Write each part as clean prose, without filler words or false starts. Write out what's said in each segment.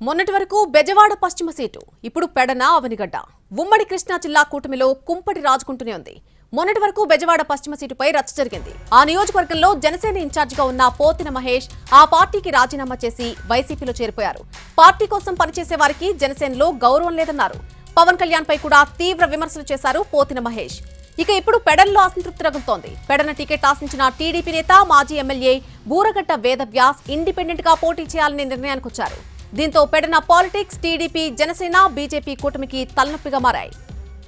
మొన్నటి వరకు బెజవాడ పశ్చిమ సీటు ఇప్పుడు పెడన అవనిగడ్డ ఉమ్మడి కృష్ణా జిల్లా కూటమిలో కుంపటి రాజుకుంటూనే ఉంది. మొన్నటి వరకు బెజవాడ పశ్చిమ సీటుపై రచ్చ జరిగింది. ఆ నియోజకవర్గంలో జనసేన ఇన్ఛార్జిగా ఉన్న పోతిన మహేష్ ఆ పార్టీకి రాజీనామా చేసి వైసీపీలో చేరిపోయారు. పార్టీ కోసం పనిచేసే వారికి జనసేనలో గౌరవం లేదన్నారు. పవన్ కళ్యాణ్ పై కూడా తీవ్ర విమర్శలు చేశారు పోతిన మహేష్. ఇక ఇప్పుడు పెడన్లో అసంతృప్తి రగులుతోంది. పెడన టికెట్ ఆశించిన టీడీపీ నేత మాజీ ఎమ్మెల్యే బూరగడ్డ వేదవ్యాస్ ఇండిపెండెంట్ గా పోటీ చేయాలనే నిర్ణయానికి వచ్చారు. దీంతో Pedana politics TDP Janasena BJP కూటమికి తలనొప్పిగా మారాయి.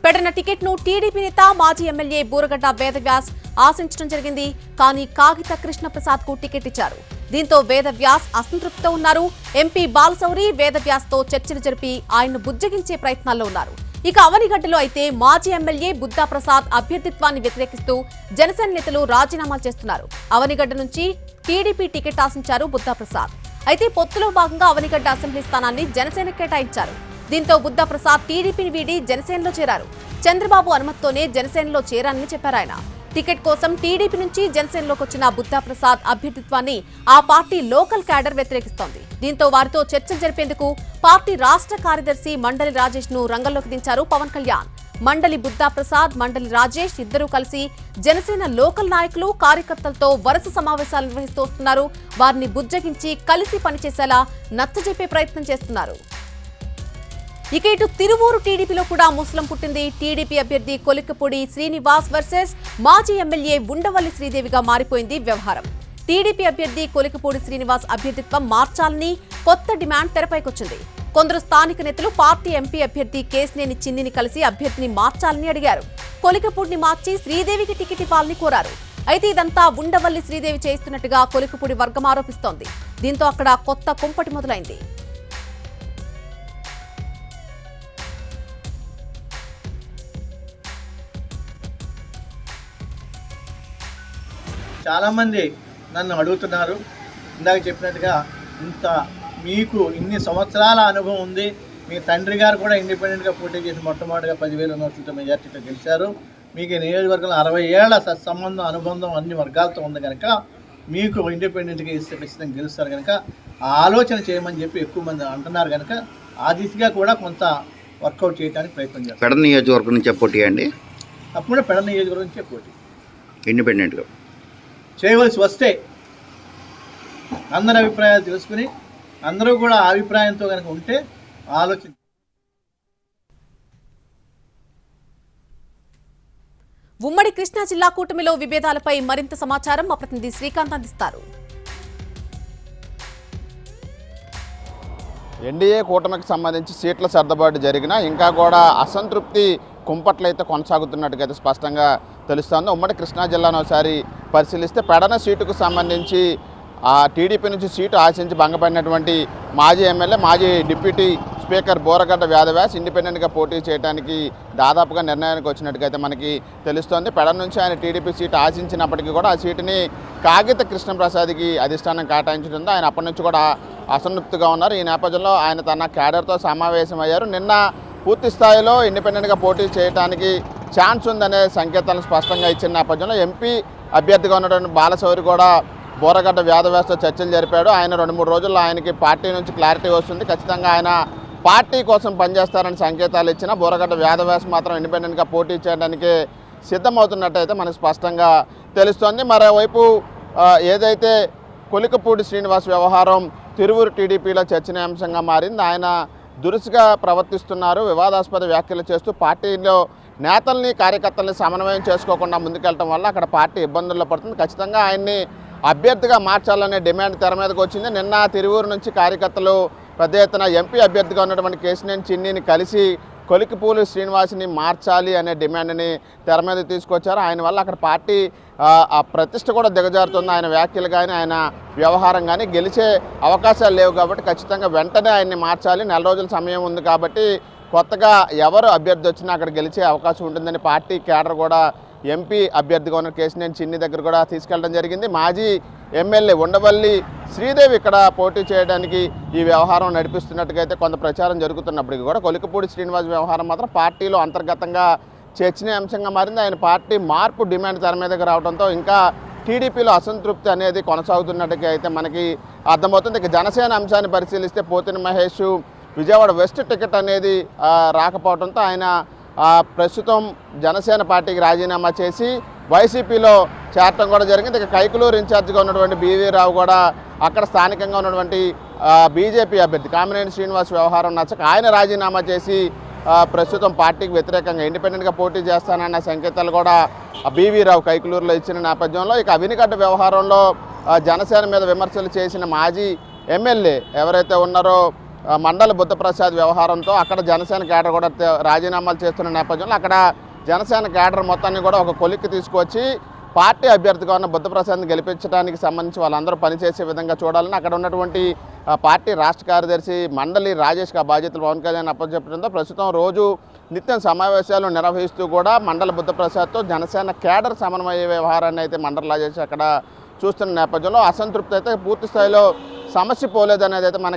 పెడన టికెట్ ను టీడీపీ నేత మాజీ ఎమ్మెల్యే బూరగడ్డ వేదవ్యాస్ ఆశించడం జరిగింది. కానీ కాగిత కృష్ణప్రసాద్ కు టికెట్ ఇచ్చారు. దీంతో వేదవ్యాస్ అసంతృప్తితో ఉన్నారు. ఎంపీ బాలశౌరి వేదవ్యాస్ తో చర్చలు జరిపి ఆయన్ను బుజ్జగించే ప్రయత్నాల్లో ఉన్నారు. ఇక అవనిగడ్డలో అయితే మాజీ ఎమ్మెల్యే బుద్ధా ప్రసాద్ అభ్యర్థిత్వాన్ని వ్యతిరేకిస్తూ జనసేన నేతలు రాజీనామాలు చేస్తున్నారు. అవనిగడ్డ నుంచి టీడీపీ టికెట్ ఆశించారు బుద్ధా ప్రసాద్. అయితే పొత్తులో భాగంగా అవనిగడ్డ అసెంబ్లీ స్థానాన్ని జనసేన కేటాయించారు. దీంతో బుద్ధా ప్రసాద్ టీడీపీని వీడి జనసేనలో చేరారు. చంద్రబాబు అనుమతితోనే జనసేనలో చేరారని చెప్పారు ఆయన. టికెట్ కోసం టీడీపీ నుంచి జనసేనలోకి వచ్చిన బుద్ధా ప్రసాద్ అభ్యర్థిత్వాన్ని ఆ పార్టీ లోకల్ క్యాడర్ వ్యతిరేకిస్తోంది. దీంతో వారితో చర్చలు జరిపేందుకు పార్టీ రాష్ట్ర కార్యదర్శి మండలి రాజేష్ ను రంగంలోకి దించారు పవన్ కళ్యాణ్. మండలి బుద్ధా ప్రసాద్, మండలి రాజేష్ ఇద్దరూ కలిసి జనసేన లోకల్ నాయకులు కార్యకర్తలతో వరుస సమావేశాలు నిర్వహిస్తూ వస్తున్నారు. వారిని బుజ్జగించి కలిసి పనిచేసేలా నచ్చజెప్పే ప్రయత్నం చేస్తున్నారు. ఇక ఇటు తిరువూరు టీడీపీలో కూడా ముసలం పుట్టింది. టీడీపీ అభ్యర్థి కొలికపూడి శ్రీనివాస్ వర్సెస్ మాజీ ఎమ్మెల్యే ఉండవల్లి శ్రీదేవిగా మారిపోయింది వ్యవహారం. టీడీపీ అభ్యర్థి కొలికపూడి శ్రీనివాస్ అభ్యర్థిత్వం మార్చాలని కొత్త డిమాండ్ తెరపైకొచ్చింది. కొందరు స్థానిక నేతలు పార్టీ ఎంపీ అభ్యర్థి కేశినేని చిన్నిని కలిసి అభ్యర్థిని మార్చాలని అడిగారు. కొలికపూడిని మార్చి శ్రీదేవికి టికెట్ ఇవ్వాలని కోరారు. అయితే ఇదంతా ఉండవల్లి శ్రీదేవి చేస్తున్నట్టుగా కొలికపూడి వర్గం ఆరోపిస్తోంది. దీంతో అక్కడ కొత్త కుంపటి మొదలైంది. చాలామంది నన్ను అడుగుతున్నారు, ఇందాక చెప్పినట్టుగా మీకు ఇన్ని సంవత్సరాల అనుభవం ఉంది, మీ తండ్రి గారు కూడా ఇండిపెండెంట్గా పోటీ చేసి మొట్టమొదటిగా 10,000 ఓట్లతో మెజార్టీతో గెలిచారు. మీకు ఈ నియోజకవర్గంలో 60 ఏళ్ల సత్సంబంధం అనుబంధం అన్ని వర్గాలతో ఉంది కనుక మీకు ఇండిపెండెంట్గా ఇస్తే ఖచ్చితంగా గెలుస్తారు కనుక ఆ ఆలోచన చేయమని చెప్పి ఎక్కువ మంది అంటున్నారు కనుక ఆ దిశగా కూడా కొంత వర్కౌట్ చేయడానికి ప్రయత్నం చేస్తారు. పెడ నియోజకవర్గం నుంచే పోటీ అండి? తప్పకుండా పెడ నియోజకవర్గం నుంచే పోటీ ఇండిపెండెంట్గా చేయవలసి వస్తే అందరి అభిప్రాయాలు తెలుసుకుని అందరూ కూడా ఆ అభిప్రాయంతో కనుక ఉంటే ఆలోచన. ఉమ్మడి కృష్ణా జిల్లా కూటమిలో విభేదాలపై మరింత సమాచారం మా ప్రతినిధి శ్రీకాంత్ అందిస్తారు. ఎన్డీఏ కూటమికి సంబంధించి సీట్ల సర్దుబాటు జరిగినా ఇంకా కూడా అసంతృప్తి కుంపట్లయితే కొనసాగుతున్నట్టుగా స్పష్టంగా తెలుస్తోంది. ఉమ్మడి కృష్ణా జిల్లాను ఒకసారి పరిశీలిస్తే పెడన సీటుకు సంబంధించి ఆ టీడీపీ నుంచి సీటు ఆశించి భంగపడినటువంటి మాజీ ఎమ్మెల్యే మాజీ డిప్యూటీ స్పీకర్ బూరగడ్డ వేదవ్యాస్ ఇండిపెండెంట్గా పోటీ చేయడానికి దాదాపుగా నిర్ణయానికి వచ్చినట్టుగా అయితే మనకి తెలుస్తోంది. పెడన నుంచి ఆయన టీడీపీ సీటు ఆశించినప్పటికీ కూడా ఆ సీటుని కాగిత కృష్ణప్రసాద్కి అధిష్టానం కేటాయించడంతో ఆయన అప్పటి నుంచి కూడా అసంతృప్తిగా ఉన్నారు. ఈ నేపథ్యంలో ఆయన తన క్యాడర్తో సమావేశమయ్యారు. నిన్న పూర్తి స్థాయిలో ఇండిపెండెంట్గా పోటీ చేయడానికి ఛాన్స్ ఉందనే సంకేతాలను స్పష్టంగా ఇచ్చిన నేపథ్యంలో ఎంపీ అభ్యర్థిగా ఉన్నటువంటి బాలశౌరి కూడా బూరగడ్డ వేదవ్యాస్తో చర్చలు జరిపాడు. ఆయన 2-3 రోజుల్లో ఆయనకి పార్టీ నుంచి క్లారిటీ వస్తుంది, ఖచ్చితంగా ఆయన పార్టీ కోసం పనిచేస్తారని సంకేతాలు ఇచ్చిన బూరగడ్డ వేదవ్యాస్ మాత్రం ఇండిపెండెంట్గా పోటీ చేయడానికి సిద్ధమవుతున్నట్టయితే మనకు స్పష్టంగా తెలుస్తోంది. మరోవైపు ఏదైతే కొలికపూడి శ్రీనివాస్ వ్యవహారం తిరువూరు టీడీపీలో చర్చనీయాంశంగా మారింది. ఆయన దురుసుగా ప్రవర్తిస్తున్నారు, వివాదాస్పద వ్యాఖ్యలు చేస్తూ పార్టీలో నేతల్ని కార్యకర్తల్ని సమన్వయం చేసుకోకుండా ముందుకెళ్ళడం వల్ల అక్కడ పార్టీ ఇబ్బందుల్లో పడుతుంది. ఖచ్చితంగా ఆయన్ని అభ్యర్థిగా మార్చాలనే డిమాండ్ తెర మీదకి వచ్చింది. నిన్న తిరువూరు నుంచి కార్యకర్తలు పెద్ద ఎత్తున ఎంపీ అభ్యర్థిగా ఉన్నటువంటి కేశినేని చిన్నిని కలిసి కొలికపూడి శ్రీనివాస్ని మార్చాలి అనే డిమాండ్ని తెర మీద తీసుకొచ్చారు. ఆయన వల్ల అక్కడ పార్టీ ఆ ప్రతిష్ట కూడా దిగజారుతుంది. ఆయన వ్యాఖ్యలు కానీ ఆయన వ్యవహారం కానీ గెలిచే అవకాశాలు లేవు కాబట్టి ఖచ్చితంగా వెంటనే ఆయన్ని మార్చాలి. 4 రోజుల సమయం ఉంది కాబట్టి కొత్తగా ఎవరు అభ్యర్థి వచ్చినా అక్కడ గెలిచే అవకాశం ఉంటుందని పార్టీ కేడర్ కూడా ఎంపీ అభ్యర్థిగా ఉన్న కేశినేని చిన్ని దగ్గర కూడా తీసుకెళ్లడం జరిగింది. మాజీ ఎమ్మెల్యే ఉండవల్లి శ్రీదేవి ఇక్కడ పోటీ చేయడానికి ఈ వ్యవహారం నడిపిస్తున్నట్టుగా అయితే కొంత ప్రచారం జరుగుతున్నప్పటికీ కూడా కొలికపూడి శ్రీనివాస్ వ్యవహారం మాత్రం పార్టీలో అంతర్గతంగా చర్చనీయాంశంగా మారింది. ఆయన పార్టీ మార్పు డిమాండ్ తెర మీదకి రావడంతో ఇంకా టీడీపీలో అసంతృప్తి అనేది కొనసాగుతున్నట్టుగా అయితే మనకి అర్థమవుతుంది. ఇక జనసేన అంశాన్ని పరిశీలిస్తే పోతిన మహేష్ విజయవాడ వెస్ట్ టికెట్ అనేది రాకపోవడంతో ఆయన ప్రస్తుతం జనసేన పార్టీకి రాజీనామా చేసి వైసీపీలో చేరటం కూడా జరిగింది. ఇక కైకులూరు ఇన్ఛార్జిగా ఉన్నటువంటి బీవీ రావు కూడా అక్కడ స్థానికంగా ఉన్నటువంటి బీజేపీ అభ్యర్థి కామినేని శ్రీనివాస్ వ్యవహారం నచ్చక ఆయన రాజీనామా చేసి ప్రస్తుతం పార్టీకి వ్యతిరేకంగా ఇండిపెండెంట్గా పోటీ చేస్తానన్న సంకేతాలు కూడా బీవీ రావు కైకులూరులో ఇచ్చిన నేపథ్యంలో ఇక అవినిగడ్డ వ్యవహారంలో జనసేన మీద విమర్శలు చేసిన మాజీ ఎమ్మెల్యే ఎవరైతే ఉన్నారో మండలి బుద్ధప్రసాద్ వ్యవహారంతో అక్కడ జనసేన కేడర్ కూడా రాజీనామాలు చేస్తున్న నేపథ్యంలో అక్కడ జనసేన కేడర్ మొత్తాన్ని కూడా ఒక కొలిక్కి తీసుకొచ్చి పార్టీ అభ్యర్థిగా ఉన్న బుద్ధప్రసాద్ని గెలిపించడానికి సంబంధించి వాళ్ళందరూ పనిచేసే విధంగా చూడాలని అక్కడ ఉన్నటువంటి పార్టీ రాష్ట్ర కార్యదర్శి మండలి రాజేష్కి ఆ బాధ్యతలు పవన్ కళ్యాణ్ అప్పచెప్పడంతో ప్రస్తుతం రోజు నిత్యం సమావేశాలు నిర్వహిస్తూ కూడా మండలి బుద్ధప్రసాద్తో జనసేన కేడర్ సమన్వయ వ్యవహారాన్ని అయితే మండలి రాజేష్ అక్కడ చూస్తున్న నేపథ్యంలో అసంతృప్తి అయితే పూర్తి స్థాయిలో సమస్య పోలేదనేది అయితే మనకి